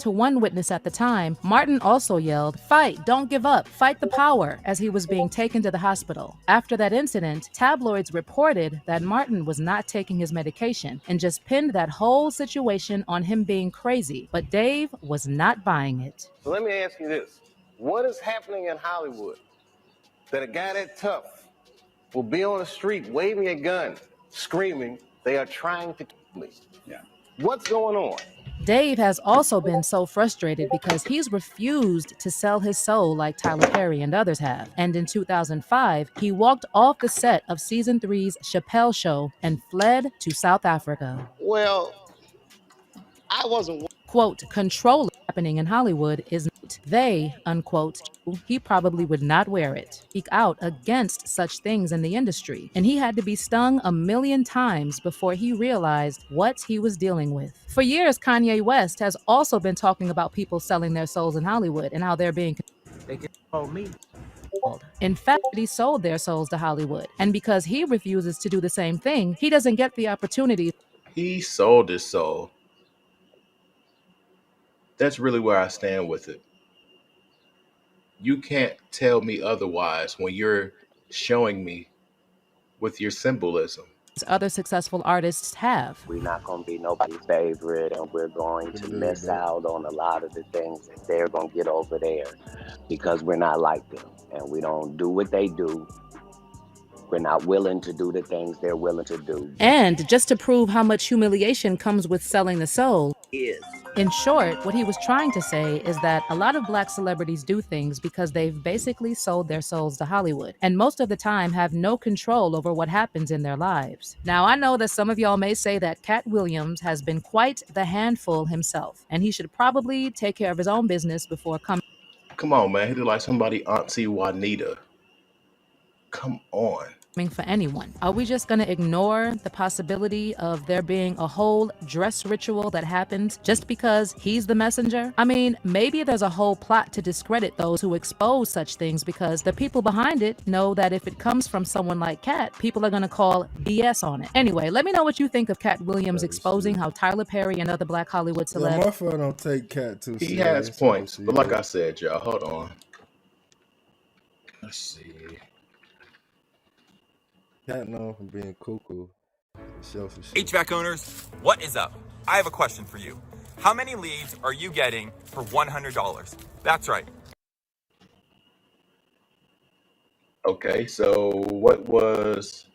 To one witness at the time, Martin also yelled, "Fight, don't give up, fight the power," as he was being taken to the hospital. After that incident, tabloids reported that Martin was not taking his medication and just pinned that whole situation on him being crazy, but Dave was not buying it. So let me ask you this. What is happening in Hollywood that a guy that tough will be on the street waving a gun, screaming, "They are trying to kill me"? Yeah. What's going on? Dave has also been so frustrated because he's refused to sell his soul like Tyler Perry and others have. And in 2005, he walked off the set of season 3's Chappelle Show and fled to South Africa. Well, I wasn't. Quote, control happening in Hollywood is not they, unquote. He probably would not wear it. Speak out against such things in the industry. And he had to be stung a million times before he realized what he was dealing with. For years, Kanye West has also been talking about people selling their souls in Hollywood and how they're being. They can call me. In fact, he sold their souls to Hollywood. And because he refuses to do the same thing, he doesn't get the opportunity. He sold his soul. That's really where I stand with it. You can't tell me otherwise when you're showing me with your symbolism. Other successful artists have. We're not going to be nobody's favorite, and we're going to miss out on a lot of the things that they're going to get over there because we're not like them, and we don't do what they do. We're not willing to do the things they're willing to do. And just to prove how much humiliation comes with selling the soul, in short, what he was trying to say is that a lot of Black celebrities do things because they've basically sold their souls to Hollywood, and most of the time have no control over what happens in their lives. Now, I know that some of y'all may say that Cat Williams has been quite the handful himself, and he should probably take care of his own business before coming. Come on, man. He look like somebody Auntie Juanita. Come on. For anyone. Are we just going to ignore the possibility of there being a whole dress ritual that happens just because he's the messenger? I mean, maybe there's a whole plot to discredit those who expose such things because the people behind it know that if it comes from someone like Cat, people are going to call BS on it. Anyway, let me know what you think of Cat Williams exposing how Tyler Perry and other Black Hollywood celebs. My friend don't take Cat too serious. He has points, but like I said, y'all, hold on. Let's see. Cat known for being cuckoo. HVAC owners, what is up? I have a question for you. How many leads are you getting for $100? That's right. Okay, so what was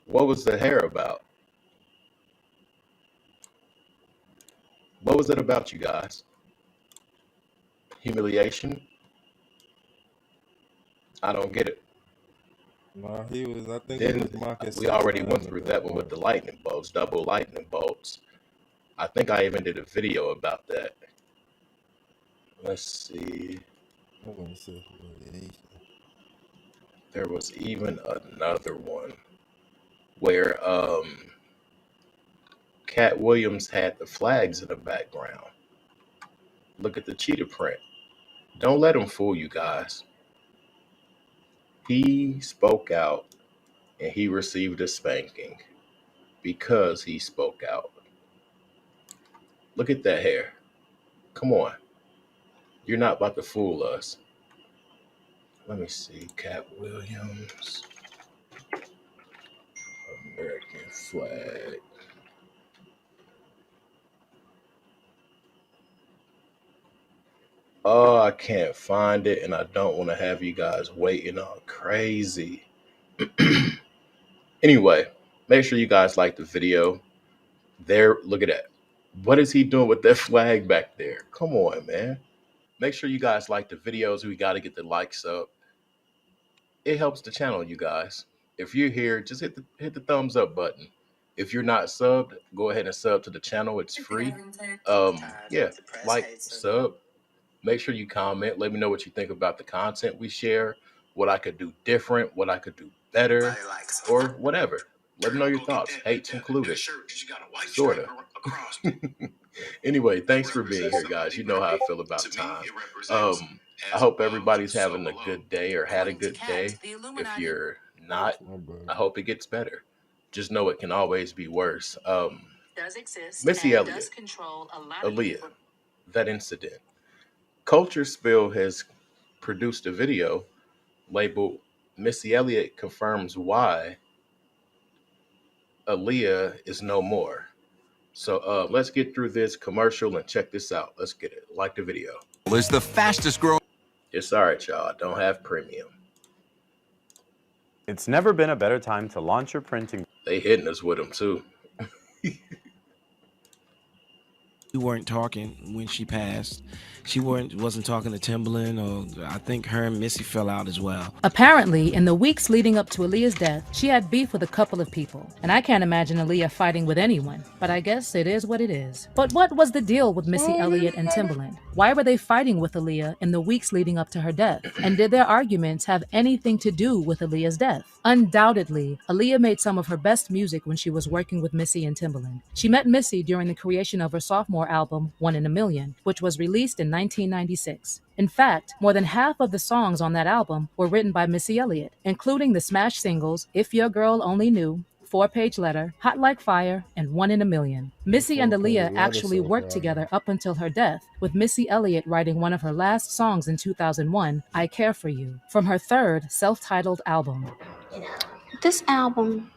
the hair about? What was it about, you guys? Humiliation? I don't get it. No, he was. I think Then we already went through that one with the lightning bolts, double lightning bolts. I think I even did a video about that. Let's see. There was even another one where Cat Williams had the flags in the background. Look at the cheetah print. Don't let him fool you guys. He spoke out and he received a spanking because he spoke out. Look at that hair. Come on. You're not about to fool us. Let me see. Cat Williams. American flag. Oh, I can't find it, and I don't want to have you guys waiting on crazy. Anyway, make sure you guys like the video. There, look at that. What is he doing with that flag back there? Come on, man. Make sure you guys like the videos. We got to get the likes up. It helps the channel, you guys. If you're here, just hit the thumbs up button. If you're not subbed, go ahead and sub to the channel. It's free. Yeah, like, sub. Make sure you comment. Let me know what you think about the content we share, what I could do different, what I could do better, or whatever. Let me know your thoughts. Hates included. Sorta. Anyway, thanks for being here, guys. You know how I feel about time. I hope everybody's having a good day or had a good day. If you're not, I hope it gets better. Just know it can always be worse. Missy Elliott, Aaliyah, that incident. Culture Spill has produced a video labeled Missy Elliott confirms why Aaliyah is no more. So let's get through this commercial and check this out. Let's get it. Like the video. Is the fastest growing. It's all right, y'all. I don't have premium. It's never been a better time to launch your printing. They hitting us with them too. We weren't talking when she passed. She wasn't talking to Timbaland, or I think her and Missy fell out as well. Apparently, in the weeks leading up to Aaliyah's death, she had beef with a couple of people. And I can't imagine Aaliyah fighting with anyone, but I guess it is what it is. But what was the deal with Missy Elliott and Timbaland? Why were they fighting with Aaliyah in the weeks leading up to her death? And did their arguments have anything to do with Aaliyah's death? Undoubtedly, Aaliyah made some of her best music when she was working with Missy and Timbaland. She met Missy during the creation of her sophomore album, One in a Million, which was released in 1996. In fact, more than half of the songs on that album were written by Missy Elliott, including the smash singles If Your Girl Only Knew, 4-Page Letter, Hot Like Fire, and One in a Million. Missy and Aaliyah actually worked together up until her death, with Missy Elliott writing one of her last songs in 2001, I Care For You, from her third self-titled album. This album,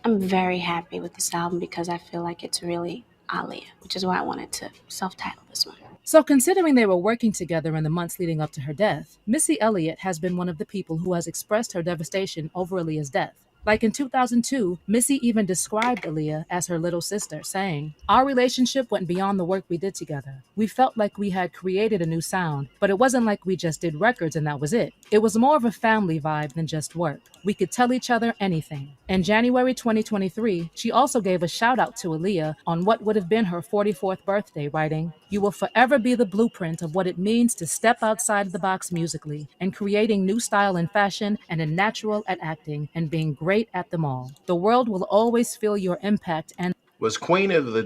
I'm very happy with this album because I feel like it's really Aaliyah, which is why I wanted to self-title this one. So considering they were working together in the months leading up to her death, Missy Elliott has been one of the people who has expressed her devastation over Aaliyah's death. Like in 2002, Missy even described Aaliyah as her little sister, saying, "Our relationship went beyond the work we did together. We felt like we had created a new sound, but it wasn't like we just did records and that was it. It was more of a family vibe than just work. We could tell each other anything." In January 2023, she also gave a shout out to Aaliyah on what would have been her 44th birthday, writing, "You will forever be the blueprint of what it means to step outside the box musically and creating new style and fashion and a natural at acting and being great at them all. The world will always feel your impact." And was Queen of the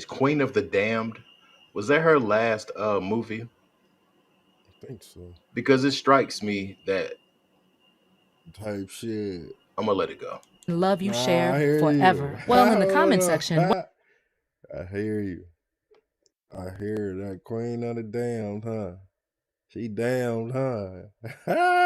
Queen of the Damned, was that her last movie? I think so. Because it strikes me that Type shit. I'm gonna let it go. Love you, Nah, share I hear forever. you. Well, in the comment section, I hear you. I hear that Queen of the Damned, huh? She damned, huh?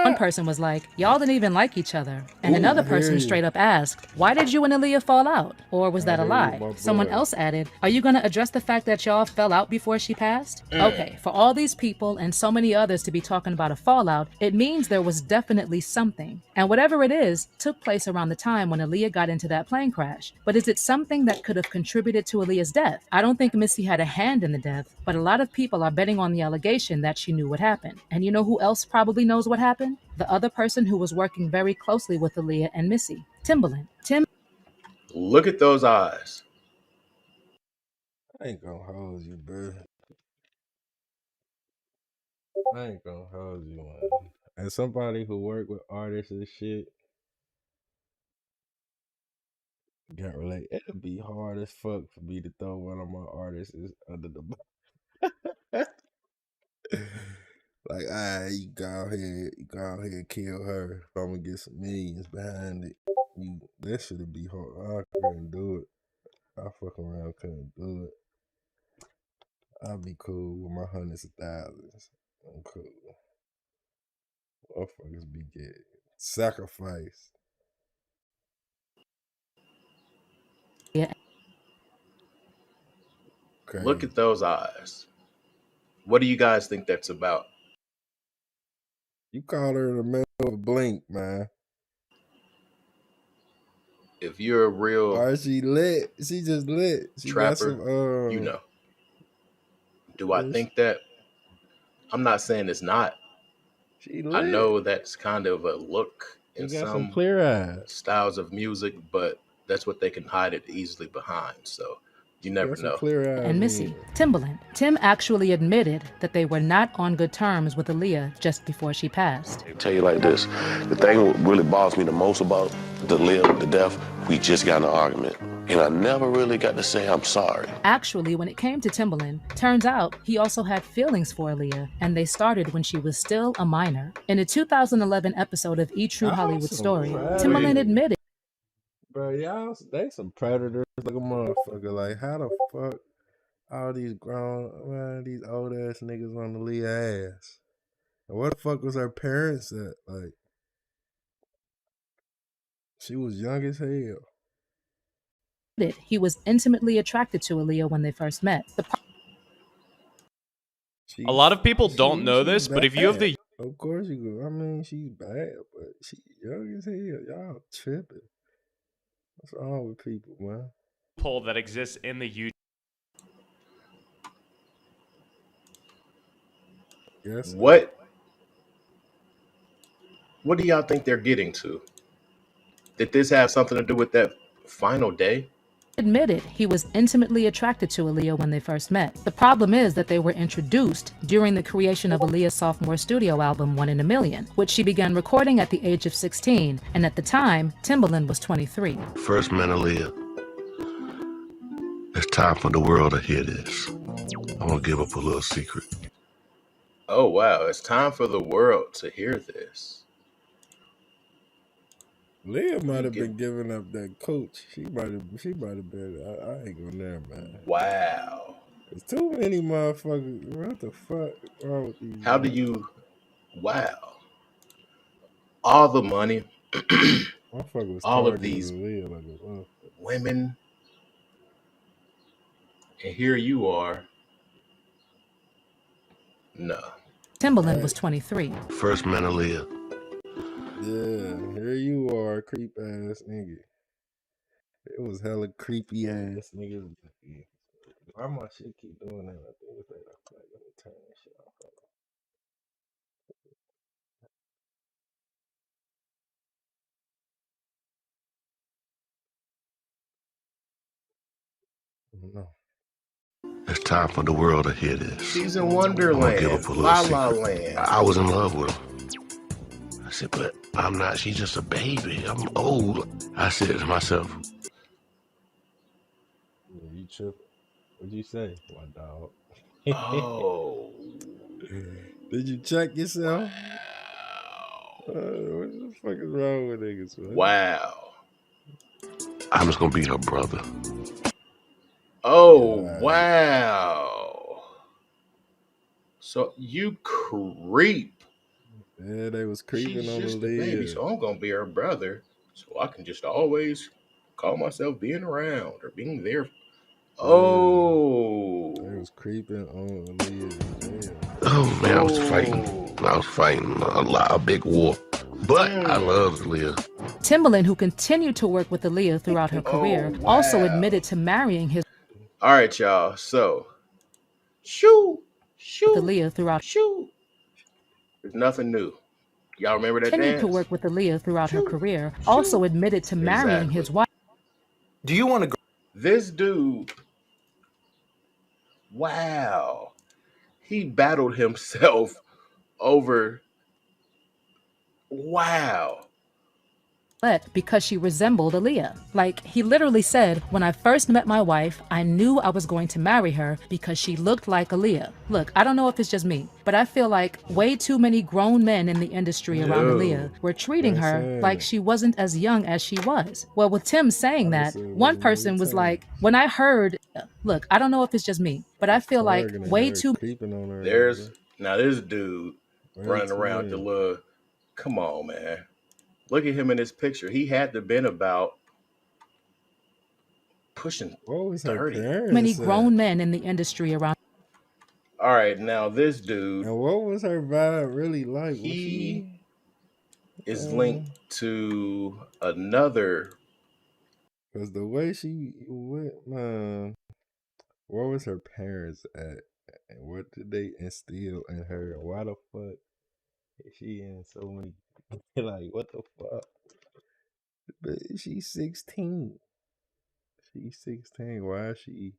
one person was like, "Y'all didn't even like each other." And another person straight up asked, "Why did you and Aaliyah fall out? Or was that a lie?" Someone else added, "Are you going to address the fact that y'all fell out before she passed?" Okay, for all these people and so many others to be talking about a fallout, it means there was definitely something. And whatever it is, took place around the time when Aaliyah got into that plane crash. But is it something that could have contributed to Aaliyah's death? I don't think Missy had a hand in the death, but a lot of people are betting on the allegation that she knew what happened. And you know who else probably knows what happened? The other person who was working very closely with Aaliyah and Missy, Timbaland. Look at those eyes. I ain't gonna hold you, bro. I ain't gonna hold you, man. As somebody who work with artists and shit, can't relate. It'll be hard as fuck for me to throw one of my artists under the bus. Like, you go ahead and kill her. I'm gonna get some millions behind it. That shit'd be hard. I couldn't do it. I fuck around, couldn't do it. I'd be cool with my hundreds of thousands. I'm cool. Motherfuckers be getting sacrificed. Yeah. Okay. Look at those eyes. What do you guys think that's about? You call her in the middle of a blink, man. If you're a real Or she lit. She just lit. She trapper, got some, you know. Do I think that? I'm not saying it's not. She lit. I know that's kind of a look in some clear eyes. styles of music, but that's what they can hide it easily behind. So you never know. And Missy, Timbaland. Tim actually admitted that they were not on good terms with Aaliyah just before she passed. I'll tell you like this, the thing that really bothers me the most about the death, we just got in an argument. And I never really got to say I'm sorry. Actually, when it came to Timbaland, turns out he also had feelings for Aaliyah, and they started when she was still a minor. In a 2011 episode of E! True Hollywood Story, Timbaland admitted Bro, y'all, they some predators like a motherfucker. Like, how the fuck all these grown, man, these old ass niggas on the Leah ass? And what the fuck was her parents at? Like, she was young as hell. He was intimately attracted to Aaliyah when they first met. A lot of people don't know this, but if you have the Of course you go. I mean, she's bad, but she young as hell. Y'all tripping. What's wrong with people, man? poll that exists in the YouTube. Yes. What do y'all think they're getting to? Did this have something to do with that final day? Admitted he was intimately attracted to Aaliyah when they first met. The problem is that they were introduced during the creation of Aaliyah's sophomore studio album, 1 in a Million, which she began recording at the age of 16, and at the time, Timbaland was 23. First man, Aaliyah. It's time for the world to hear this. I'm gonna give up a little secret. Oh wow, it's time for the world to hear this. Leah might have been giving up that coach. She might have been. I ain't gonna there, man. Wow. There's too many motherfuckers. What the fuck wrong with these? How do you? Wow. All the money. All of these women, and here you are. No. Timbaland was 23. First man, Aaliyah. Yeah, here you are, creep ass nigga. It was hella creepy ass niggas. Why my shit keep doing that? I think it's like, let me turn this shit off. No. It's time for the world to hear this. She's in Wonderland. I'm gonna give up a little La secret. La Land. I was in love with her. I said, but I'm not. She's just a baby. I'm old. I said to myself, Yeah, you tripping. What'd you say, my dog? Oh. Did you check yourself? What the fuck is wrong with niggas, man? Wow. I'm just gonna be her brother. Oh, wow. So you creep. Yeah, they was creeping She's on just the a baby, lid. so I'm gonna be her brother. So I can just always call myself being around or being there. Oh. They was creeping on the lid. Oh man, I was fighting. I was fighting a big war. But I loved Leah. Timbaland, who continued to work with Aaliyah throughout her career, also admitted to marrying his. All right, y'all. So, Aaliyah throughout. There's nothing new. Y'all remember that Continued dance? to work with Aaliyah throughout her career, also admitted to marrying his wife. Do you want to go? This dude, wow. He battled himself over, wow. Because she resembled Aaliyah. Like, he literally said, when I first met my wife, I knew I was going to marry her because she looked like Aaliyah. Look, I don't know if it's just me, but I feel like way too many grown men in the industry around Aaliyah were treating her like she wasn't as young as she was. Well, with Tim saying that, one person was like, when I heard, look, I don't know if it's just me, but I feel like way too... There's, now this dude running around the little, come on, man. Look at him in this picture. He had to been about pushing 30. Many grown men in the industry around. All right, now this dude. And what was her vibe really like? He is linked to another. Because the way she went, man, where was her parents at? And what did they instill in her? Why the fuck is she in so many? Like, what the fuck? But she's 16. She's 16. Why is she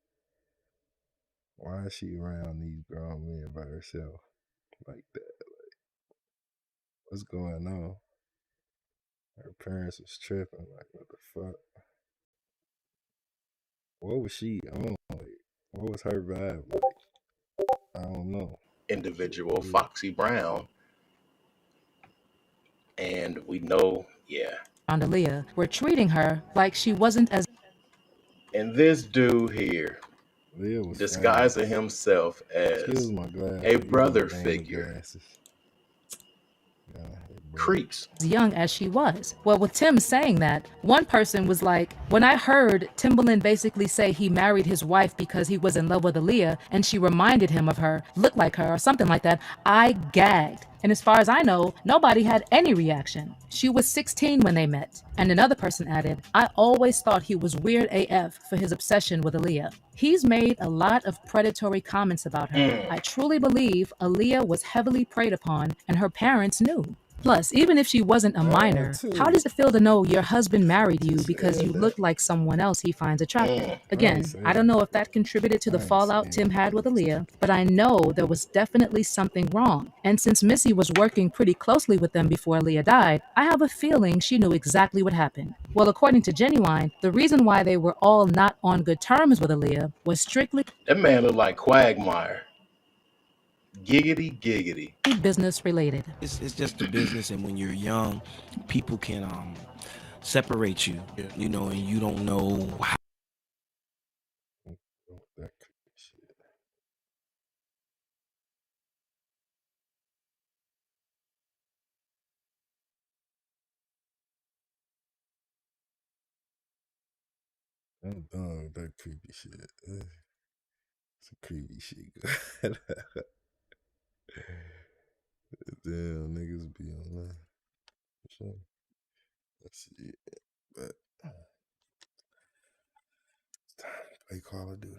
around these grown men by herself like that? Like, what's going on? Her parents was tripping. Like, what the fuck? What was she on? Like, what was her vibe like? I don't know. Individual, Foxy Brown. And we know, yeah. Aaliyah were treating her like she wasn't as. And this dude here, Leah was disguising fast. himself Excuse as my glasses. a These my brother gaming figure. glasses. Creeps. Young as she was. Well, with Tim saying that, one person was like, when I heard Timbaland basically say he married his wife because he was in love with Aaliyah and she reminded him of her, looked like her, or something like that, I gagged. And as far as I know, nobody had any reaction. She was 16 when they met. And another person added, I always thought he was weird AF for his obsession with Aaliyah. He's made a lot of predatory comments about her. I truly believe Aaliyah was heavily preyed upon and her parents knew. Plus, even if she wasn't a minor, how does it feel to know your husband married you because you look like someone else he finds attractive? Again, I don't know if that contributed to the fallout Tim had with Aaliyah, but I know there was definitely something wrong. And since Missy was working pretty closely with them before Aaliyah died, I have a feeling she knew exactly what happened. Well, according to Genuine, the reason why they were all not on good terms with Aaliyah was strictly That man looked like Quagmire. Giggity, giggity. business related. It's just the business, and when you're young, people can separate you, you know, and you don't know how. That shit. I'm done with that creepy shit. Some creepy shit. Damn, niggas be on that. Sure. Let's see. But it's time to play Call of Duty.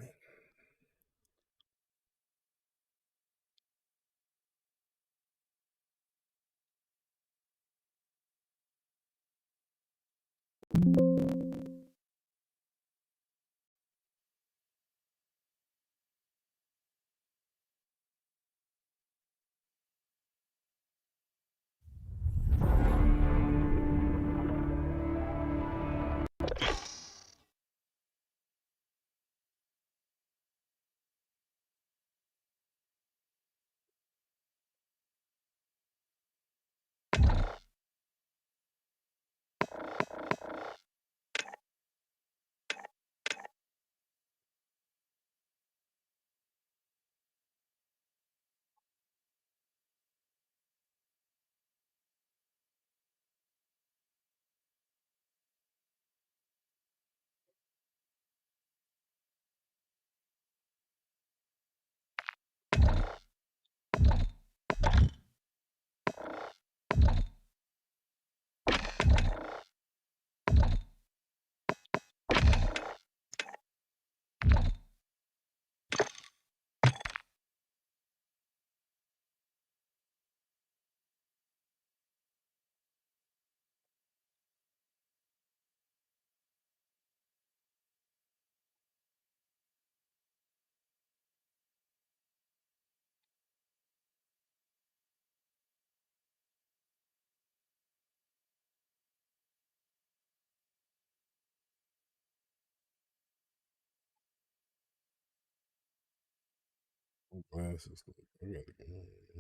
Glasses. I gotta get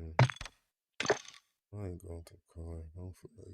on. I ain't going to the car. Don't forget.